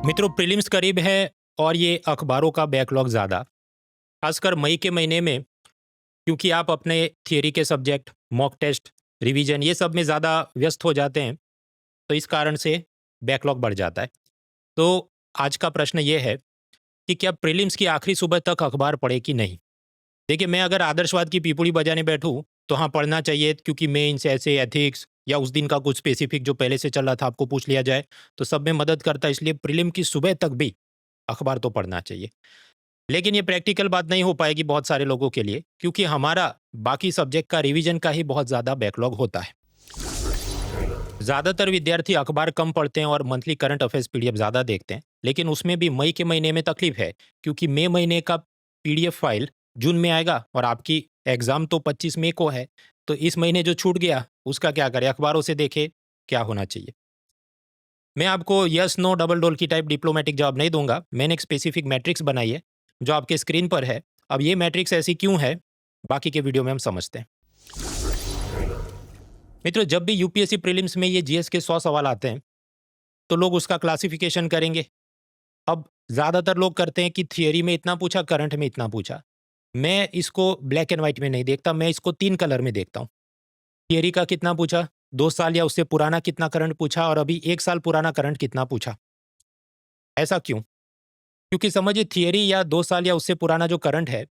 मित्रों, प्रीलिम्स करीब है और ये अखबारों का बैकलॉग ज़्यादा, खासकर मई के महीने में, क्योंकि आप अपने थियरी के सब्जेक्ट, मॉक टेस्ट, रिवीजन ये सब में ज़्यादा व्यस्त हो जाते हैं, तो इस कारण से बैकलॉग बढ़ जाता है। तो आज का प्रश्न ये है कि क्या प्रीलिम्स की आखिरी सुबह तक अखबार पढ़े कि नहीं? देखिए, मैं अगर आदर्शवाद की पीपूड़ी बजाने बैठूँ, तो हाँ, पढ़ना चाहिए, क्योंकि मेंस, ऐसे, एथिक्स या उस दिन का कुछ स्पेसिफिक जो पहले से चल रहा था आपको पूछ लिया जाए, तो सब में मदद करता है, इसलिए प्रीलिम की सुबह तक भी अखबार तो पढ़ना चाहिए। लेकिन ये प्रैक्टिकल बात नहीं हो पाएगी बहुत सारे लोगों के लिए, क्योंकि हमारा बाकी सब्जेक्ट का रिवीजन का ही बहुत ज़्यादा बैकलॉग होता है। ज़्यादातर विद्यार्थी अखबार कम पढ़ते हैं और मंथली करंट अफेयर्स पीडीएफ ज़्यादा देखते हैं, लेकिन उसमें भी मई के महीने में तकलीफ है, क्योंकि मई महीने का पीडीएफ फाइल जून में आएगा और आपकी एग्ज़ाम तो 25 मई को है, तो इस महीने जो छूट गया, उसका क्या करें? अखबारों से देखें क्या होना चाहिए। मैं आपको यस, नो, डबल डोल की टाइप डिप्लोमेटिक जवाब नहीं दूँगा। मैंने एक स्पेसिफिक मैट्रिक्स बनाई है, जो आपके स्क्रीन पर है। अब ये मैट्रिक्स ऐसी क्यों है, बाकी के वीडियो में हम समझते हैं। मित्रों, जब भी यूपीएससी प्रीलिम्स में ये जीएस के 100 सवाल आते हैं, तो लोग उसका क्लासिफिकेशन करेंगे। अब ज़्यादातर लोग करते हैं कि थियरी में इतना पूछा, करंट में इतना पूछा। मैं इसको ब्लैक एंड व्हाइट में नहीं देखता, मैं इसको 3 कलर में देखता हूँ। थियरी का कितना पूछा, 2 साल या उससे पुराना कितना करंट पूछा और अभी 1 साल पुराना करंट कितना पूछा। ऐसा क्यों? क्योंकि समझिए, थियरी या 2 साल या उससे पुराना जो करंट है,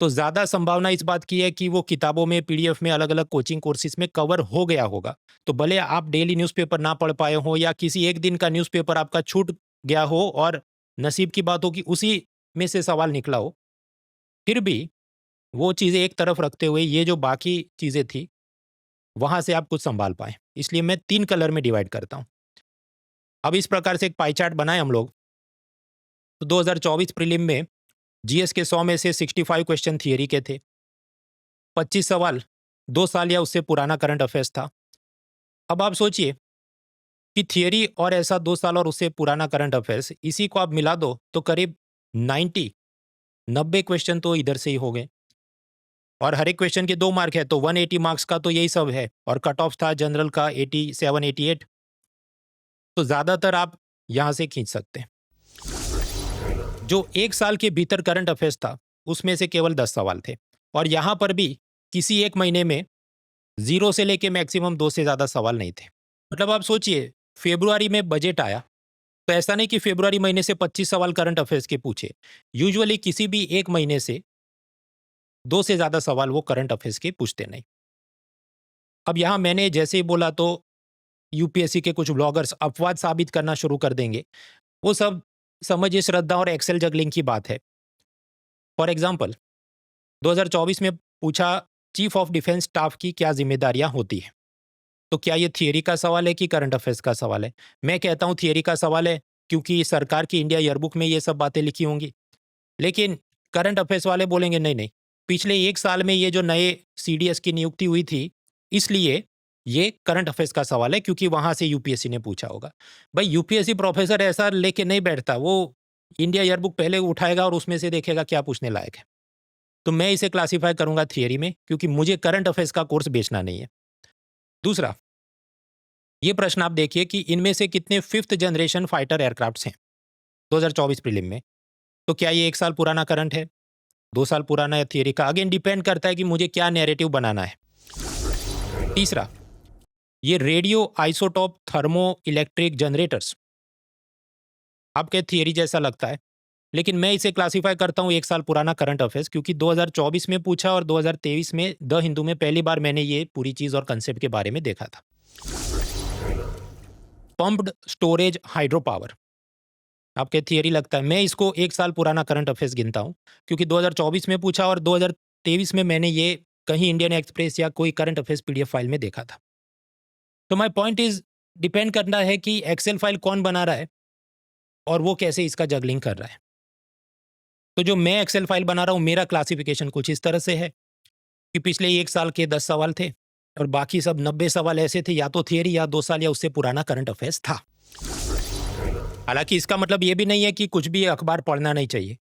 तो ज़्यादा संभावना इस बात की है कि वो किताबों में, पीडीएफ में, अलग-अलग कोचिंग कोर्सेज़ में कवर हो गया होगा। तो भले आप डेली न्यूज़पेपर ना पढ़ पाए हों या किसी एक दिन का न्यूज़पेपर आपका छूट गया हो और नसीब की बात हो कि उसी में से सवाल निकला हो, फिर भी वो चीज़ें एक तरफ रखते हुए ये जो बाकी चीज़ें थी, वहाँ से आप कुछ सँभाल पाएँ। इसलिए मैं 3 कलर में डिवाइड करता हूँ। अब इस प्रकार से एक पाई चार्ट बनाएँ हम लोग, तो 2024 प्रीलिम में जीएस के 100 में से 65 क्वेश्चन थियरी के थे। 25 सवाल 2 साल या उससे पुराना करंट अफेयर्स था। अब आप सोचिए कि थियरी और ऐसा 2 साल और उससे पुराना करंट अफेयर्स, इसी को आप मिला दो तो करीब 90 क्वेश्चन तो इधर से ही हो गए। और हर एक क्वेश्चन के 2 मार्क है, तो 180 मार्क्स का तो यही सब है और कट ऑफ था जनरल का 87, 88। तो ज़्यादातर आप यहाँ से खींच सकते हैं। जो 1 साल के भीतर करंट अफेयर्स था, उसमें से केवल 10 सवाल थे और यहाँ पर भी किसी एक महीने में 0 से लेके मैक्सिमम 2 से ज़्यादा सवाल नहीं थे। मतलब आप सोचिए, फ़रवरी में बजट आया, तो ऐसा नहीं कि फ़रवरी महीने से 25 सवाल करंट अफेयर्स के पूछे। यूजुअली किसी भी एक महीने से 2 से ज़्यादा सवाल वो करंट अफेयर्स के पूछते नहीं। अब यहाँ मैंने जैसे ही बोला, तो यूपीएससी के कुछ ब्लॉगर्स अपवाद साबित करना शुरू कर देंगे। वो सब समझिए श्रद्धा और एक्सेल जगलिंग की बात है। फॉर एग्ज़ाम्पल, 2024 में पूछा, चीफ ऑफ डिफेंस स्टाफ की क्या ज़िम्मेदारियाँ होती हैं? तो क्या ये थियरी का सवाल है कि करंट अफेयर्स का सवाल है? मैं कहता हूँ थियरी का सवाल है, क्योंकि सरकार की इंडिया ईयरबुक में ये सब बातें लिखी होंगी। लेकिन करंट अफेयर्स वाले बोलेंगे नहीं, नहीं, पिछले 1 साल में ये जो नए सीडीएस की नियुक्ति हुई थी, इसलिए ये करंट अफेयर्स का सवाल है, क्योंकि वहाँ से यूपीएससी ने पूछा होगा। भाई, यूपीएससी प्रोफेसर ऐसा लेके नहीं बैठता, वो इंडिया ईयरबुक पहले उठाएगा और उसमें से देखेगा क्या पूछने लायक है। तो मैं इसे क्लासिफाई करूँगा थियरी में, क्योंकि मुझे करंट अफेयर्स का कोर्स बेचना नहीं है। दूसरा, ये प्रश्न आप देखिए कि इनमें से कितने 5th जनरेशन फाइटर एयरक्राफ्ट्स हैं 2024 प्रीलिम में। तो क्या ये 1 साल पुराना करंट है, 2 साल पुराना है थियरी का? अगेन डिपेंड करता है कि मुझे क्या नैरेटिव बनाना है। तीसरा, ये radio isotope thermo electric generators आपके थियरी जैसा लगता है, लेकिन मैं इसे क्लासिफाई करता हूँ 1 साल पुराना करंट अफेयर्स, क्योंकि 2024 में पूछा और 2023 में द हिंदू में पहली बार मैंने ये पूरी चीज़ और कंसेप्ट के बारे में देखा था। पंप्ड स्टोरेज हाइड्रो पावर आपके थियरी लगता है, मैं इसको 1 साल पुराना करंट अफेयर्स गिनता हूँ, क्योंकि 2024 में पूछा और 2023 में मैंने ये कहीं इंडियन एक्सप्रेस या कोई करंट अफेयर्स पीडीएफ फाइल में देखा था। तो माय पॉइंट इज़, डिपेंड करना है कि एक्सेल फाइल कौन बना रहा है और वो कैसे इसका जगलिंग कर रहा है। तो जो मैं एक्सेल फाइल बना रहा हूँ, मेरा क्लासिफिकेशन कुछ इस तरह से है कि पिछले 1 साल के 10 सवाल थे और बाकी सब 90 सवाल ऐसे थे, या तो थियरी या 2 साल या उससे पुराना करंट अफेयर्स था। हालाँकि इसका मतलब ये भी नहीं है कि कुछ भी अखबार पढ़ना नहीं चाहिए।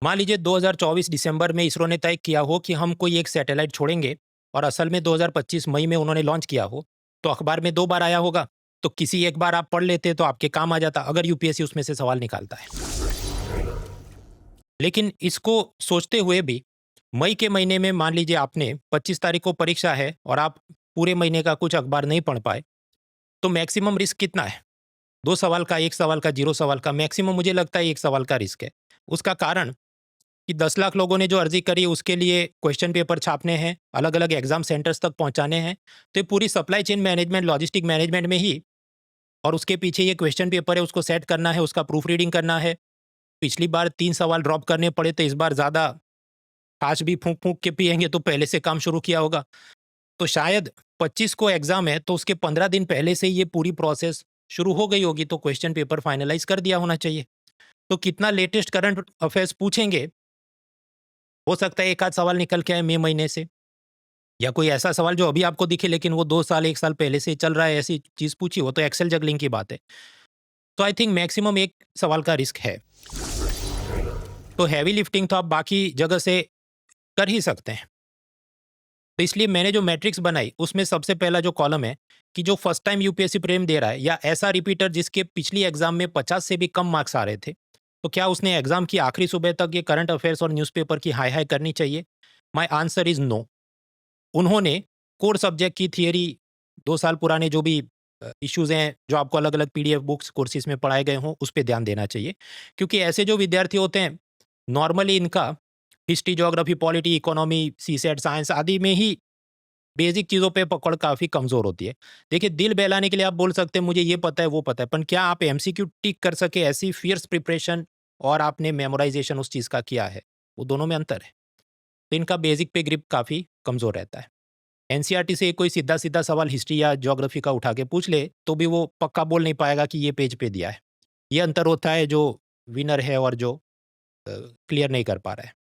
मान लीजिए 2024 दिसंबर में इसरो ने तय किया हो कि हम कोई एक सैटेलाइट छोड़ेंगे और असल में 2025 मई में उन्होंने लॉन्च किया हो, तो अखबार में 2 बार आया होगा, तो किसी एक बार आप पढ़ लेते तो आपके काम आ जाता, अगर यूपीएससी उसमें से सवाल निकालता है। लेकिन इसको सोचते हुए भी मई के महीने में मान लीजिए आपने 25 तारीख को परीक्षा है और आप पूरे महीने का कुछ अखबार नहीं पढ़ पाए, तो मैक्सिमम रिस्क कितना है? 2 सवाल का, 1 सवाल का, 0 सवाल का, मैक्सिमम मुझे लगता है 1 सवाल का रिस्क है। उसका कारण कि 10 लाख लोगों ने जो अर्जी करी उसके लिए क्वेश्चन पेपर छापने हैं, अलग-अलग एग्जाम सेंटर्स तक पहुंचाने हैं, तो ये पूरी supply chain management, logistic management में ही, और उसके पीछे ये क्वेश्चन पेपर है, उसको सेट करना है, उसका प्रूफ रीडिंग करना है। पिछली बार 3 सवाल ड्रॉप करने पड़े, तो इस बार ज़्यादा छाछ भी फूँक-फूँक के पिएँगे तो पहले से काम शुरू किया होगा। तो शायद 25 को एग्ज़ाम है तो उसके 15 दिन पहले से ये पूरी प्रोसेस शुरू हो गई होगी, तो क्वेश्चन पेपर फाइनलाइज़ कर दिया होना चाहिए। तो कितना लेटेस्ट करंट अफेयर्स पूछेंगे, हो सकता है 1 आध सवाल निकल के आए मई महीने से, या कोई ऐसा सवाल जो अभी आपको दिखे लेकिन वो 2 साल 1 साल पहले से चल रहा है, ऐसी चीज़ पूछी हो, तो एक्सेल जगलिंग की बात है। तो आई थिंक मैक्सिमम 1 सवाल का रिस्क है। तो हेवी लिफ्टिंग तो आप बाकी जगह से कर ही सकते हैं। तो इसलिए मैंने जो मैट्रिक्स बनाई उसमें सबसे पहला जो कॉलम है कि जो फर्स्ट टाइम यूपीएससी प्रीलिम दे रहा है या ऐसा रिपीटर जिसके पिछली एग्जाम में 50 से भी कम मार्क्स आ रहे थे, तो क्या उसने एग्जाम की आखिरी सुबह तक ये करंट अफेयर्स और न्यूज़पेपर की हाई हाई करनी चाहिए? My answer is no. उन्होंने कोर सब्जेक्ट की थियरी, 2 साल पुराने जो भी इश्यूज हैं जो आपको अलग अलग पीडीएफ बुक्स कोर्सेज में पढ़ाए गए हों, उस पर ध्यान देना चाहिए। क्योंकि ऐसे जो विद्यार्थी होते हैं, नॉर्मली इनका history, geography, polity, economy, CSAT, science आदि में ही बेसिक चीज़ों पे पकड़ काफ़ी कमज़ोर होती है। देखिए, दिल बहलाने के लिए आप बोल सकते हैं मुझे ये पता है, वो पता है, पर क्या आप एमसीक्यू टिक कर सके ऐसी फ़ियर्स प्रिपरेशन और आपने मेमोराइज़ेशन उस चीज़ का किया है, वो दोनों में अंतर है। तो इनका बेसिक पे ग्रिप काफ़ी कमज़ोर रहता है। एनसीईआरटी से कोई सीधा-सीधा सवाल हिस्ट्री या ज्योग्राफी का उठा के पूछ ले, तो भी वो पक्का बोल नहीं पाएगा कि ये पेज पे दिया है। ये अंतर होता है जो विनर है और जो क्लियर नहीं कर पा रहा है।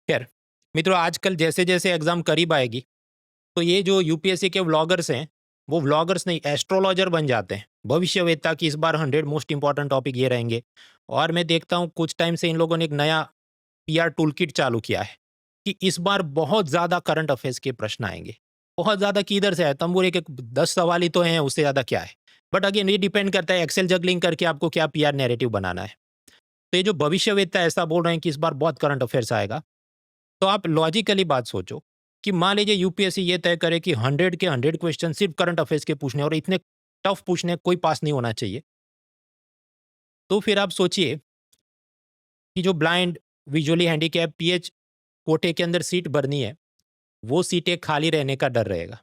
खैर, मित्रों, आजकल जैसे-जैसे एग्ज़ाम करीब आएगी, तो ये जो यूपीएससी के व्लॉगर्स हैं, वो व्लॉगर्स नहीं, एस्ट्रोलॉजर बन जाते हैं। भविष्यवेत्ता की इस बार 100 मोस्ट इम्पोर्टेंट टॉपिक ये रहेंगे। और मैं देखता हूँ कुछ टाइम से इन लोगों ने एक नया पीआर टूल किट चालू किया है कि इस बार बहुत ज़्यादा करंट अफेयर्स के प्रश्न आएँगे। बहुत ज़्यादा किधर से आए? तंबूर एक-एक 10 सवाल ही तो हैं, उससे ज़्यादा क्या है? बट अगेन ये डिपेंड करता है एक्सेल जगलिंग करके आपको क्या पीआर नैरेटिव बनाना है। तो ये जो भविष्यवेत्ता ऐसा बोल रहे हैं कि इस बार बहुत करंट अफेयर्स आएगा, तो आप लॉजिकली बात सोचो कि मान लीजिए यूपीएससी ये तय करे कि 100 के 100 क्वेश्चन सिर्फ करंट अफेयर्स के पूछने और इतने टफ पूछने, कोई पास नहीं होना चाहिए। तो फिर आप सोचिए कि जो ब्लाइंड, विजुअली हैंडीकैप, पीएच कोटे के अंदर सीट भरनी है, वो सीटें खाली रहने का डर रहेगा।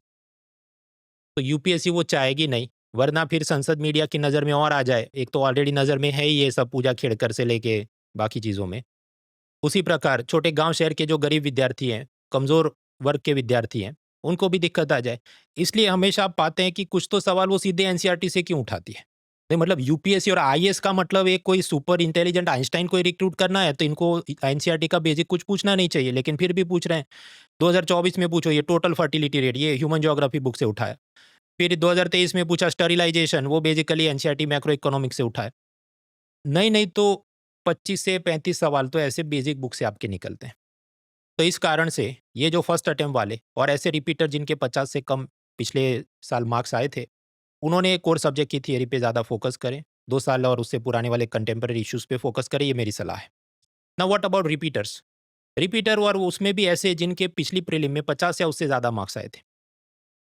तो यूपीएससी वो चाहेगी नहीं, वरना फिर संसद मीडिया की नज़र में और आ जाए। एक तो ऑलरेडी नज़र में है ही ये सब, पूजा खेड़कर से लेके बाकी चीज़ों में। उसी प्रकार छोटे गांव शहर के जो गरीब विद्यार्थी हैं, कमज़ोर वर्ग के विद्यार्थी हैं, उनको भी दिक्कत आ जाए। इसलिए हमेशा आप पाते हैं कि कुछ तो सवाल वो सीधे एनसीईआरटी से क्यों उठाती है। नहीं, मतलब यूपीएससी और आईएएस का मतलब एक कोई सुपर इंटेलिजेंट आइंस्टाइन को रिक्रूट करना है, तो इनको एनसीईआरटी का बेसिक कुछ पूछना नहीं चाहिए, लेकिन फिर भी पूछ रहे हैं। 2024 में पूछो ये टोटल फर्टिलिटी रेट, ये ह्यूमन ज्योग्राफी बुक से उठाया। फिर 2023 में पूछा स्टरिलाइजेशन, वो बेसिकली एनसीईआरटी मैक्रो इकोनॉमिक्स से उठाया। नहीं तो 25 से 35 सवाल तो ऐसे बेसिक बुक से आपके निकलते हैं। तो इस कारण से ये जो फर्स्ट अटेम्प्ट वाले और ऐसे रिपीटर जिनके 50 से कम पिछले साल मार्क्स आए थे, उन्होंने कोर सब्जेक्ट की थियरी पे ज़्यादा फोकस करें। 2 साल और उससे पुराने वाले कंटेम्पररी इश्यूज़ पे फोकस करें, ये मेरी सलाह है। Now what about repeaters? Repeater और उसमें भी ऐसे जिनके पिछली प्रीलिम में 50 या उससे ज़्यादा मार्क्स आए थे।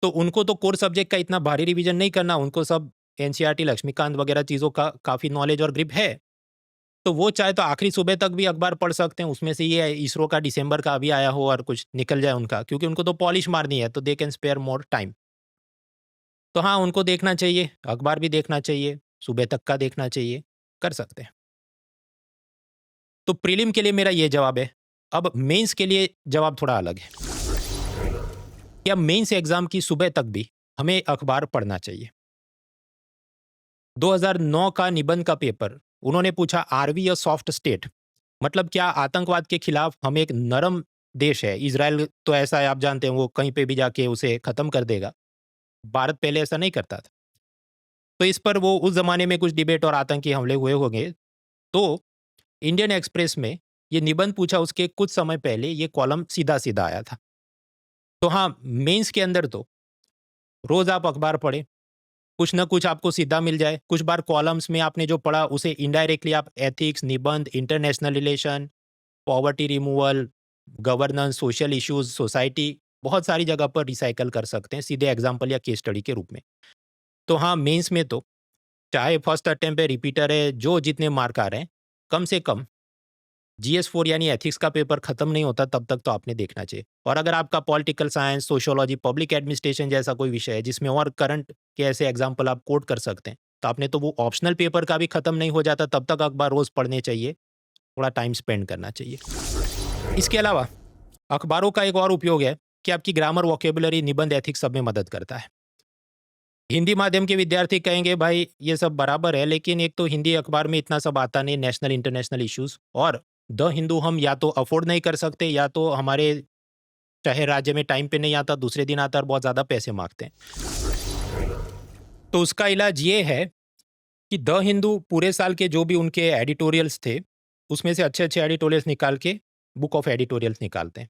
तो उनको तो कोर सब्जेक्ट का इतना भारी रिवीजन नहीं करना, उनको सब एनसीईआरटी, लक्ष्मीकांत वगैरह चीज़ों का काफ़ी नॉलेज और ग्रिप है। तो वो चाहे तो आखिरी सुबह तक भी अखबार पढ़ सकते हैं, उसमें से ये इसरो का दिसंबर का अभी आया हो और कुछ निकल जाए उनका, क्योंकि उनको तो पॉलिश मारनी है, तो they can spare more time. तो हाँ, उनको देखना चाहिए, अखबार भी देखना चाहिए, सुबह तक का देखना चाहिए, कर सकते हैं। तो प्रीलिम के लिए मेरा ये जवाब है। अब मेंस के लिए जवाब थोड़ा अलग है। क्या मेंस एग्जाम की सुबह तक भी हमें अखबार पढ़ना चाहिए? 2009 का निबंध का पेपर, उन्होंने पूछा, are we a soft state? मतलब क्या आतंकवाद के खिलाफ हम एक नरम देश है? इज़राइल तो ऐसा है, आप जानते हैं, वो कहीं पे भी जाके उसे खत्म कर देगा। भारत पहले ऐसा नहीं करता था। तो इस पर वो उस ज़माने में कुछ डिबेट और आतंकी हमले हुए होंगे। तो इंडियन एक्सप्रेस में ये निबंध पूछा, उसके कुछ समय पहले ये कॉलम सीधा-सीधा आया था। तो हाँ, मेंस के अंदर तो रोज़ आप अखबार पढ़ें, कुछ ना कुछ आपको सीधा मिल जाए। कुछ बार कॉलम्स में आपने जो पढ़ा उसे इनडायरेक्टली आप एथिक्स, निबंध, international relation, poverty removal, governance, social issues, society, बहुत सारी जगह पर रिसाइकल कर सकते हैं सीधे एग्जाम्पल या केस स्टडी के रूप में। तो हाँ, मेंस में तो चाहे फर्स्ट अटेम्प्ट पे रिपीटर है, जो जितने मार्क आ रहे हैं, कम से कम GS4 यानी एथिक्स का पेपर खत्म नहीं होता तब तक तो आपने देखना चाहिए। और अगर आपका political science, sociology, public administration जैसा कोई विषय है जिसमें और करंट के ऐसे एग्जाम्पल आप कोट कर सकते हैं, तो आपने तो वो ऑप्शनल पेपर का भी खत्म नहीं हो जाता तब तक अखबार रोज पढ़ने चाहिए, थोड़ा टाइम स्पेंड करना चाहिए। इसके अलावा अखबारों का एक और उपयोग है कि आपकी ग्रामर, वोकेबुलरी, निबंध, एथिक्स सब में मदद करता है। हिंदी माध्यम के विद्यार्थी कहेंगे भाई ये सब बराबर है, लेकिन एक तो हिंदी अखबार में इतना सब आता नहीं, नेशनल इंटरनेशनल इश्यूज, और द हिंदू हम या तो अफोर्ड नहीं कर सकते या तो हमारे चाहे राज्य में टाइम पे नहीं आता, दूसरे दिन आता और बहुत ज़्यादा पैसे मांगते हैं। तो उसका इलाज ये है कि द हिंदू पूरे साल के जो भी उनके एडिटोरियल्स थे उसमें से अच्छे अच्छे एडिटोरियल्स निकाल के बुक ऑफ एडिटोरियल्स निकालते हैं।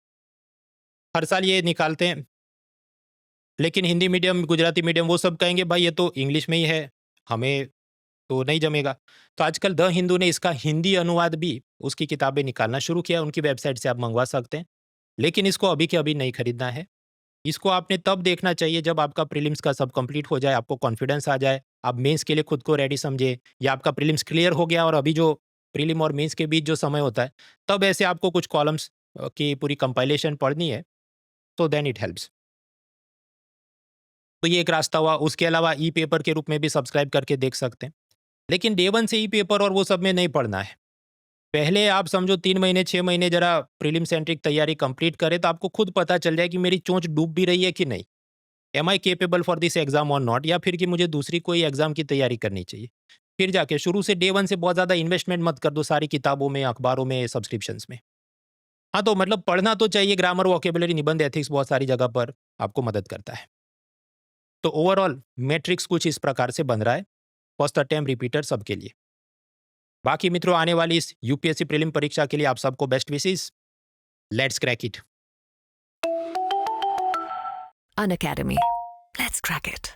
हर साल ये निकालते हैं। लेकिन हिंदी मीडियम, गुजराती मीडियम वो सब कहेंगे भाई ये तो इंग्लिश में ही है, हमें तो नहीं जमेगा। तो आजकल द हिंदू ने इसका हिंदी अनुवाद भी उसकी किताबें निकालना शुरू किया, उनकी वेबसाइट से आप मंगवा सकते हैं। लेकिन इसको अभी के अभी नहीं खरीदना है। इसको आपने तब देखना चाहिए जब आपका प्रीलिम्स का सब कंप्लीट हो जाए, आपको कॉन्फिडेंस आ जाए, आप मेंस के लिए खुद को रेडी समझे, या आपका प्रीलिम्स क्लियर हो गया और अभी जो प्रीलिम और मेंस के बीच जो समय होता है, तब ऐसे आपको कुछ कॉलम्स की पूरी कंपाइलेशन पढ़नी है, तो देन इट हेल्प्स। तो ये एक रास्ता हुआ। उसके अलावा ई पेपर के रूप में भी सब्सक्राइब करके देख सकते हैं। लेकिन डे वन से ई पेपर और वो सब में नहीं पढ़ना है। पहले आप समझो 3 महीने 6 महीने जरा प्रीलिम सेंट्रिक तैयारी कंप्लीट करें, तो आपको खुद पता चल जाए कि मेरी चोंच डूब भी रही है कि नहीं, am I capable for this exam और नॉट, या फिर कि मुझे दूसरी कोई एग्जाम की तैयारी करनी चाहिए। फिर जाके शुरू से डे वन से बहुत ज़्यादा इन्वेस्टमेंट मत कर दो सारी किताबों में, अखबारों में, सब्सक्रिप्शंस में। हाँ, तो मतलब पढ़ना तो चाहिए। ग्रामर, वोकेबुलरी, निबंध, एथिक्स बहुत सारी जगह पर आपको मदद करता है। तो ओवरऑल मैट्रिक्स कुछ इस प्रकार से बन रहा है, फर्स्ट अटेम्प्ट, रिपीटर सबके लिए। बाकी मित्रों, आने वाली इस यूपीएससी प्रीलिम परीक्षा के लिए आप सबको best wishes. Let's crack it. An Academy. Let's crack it.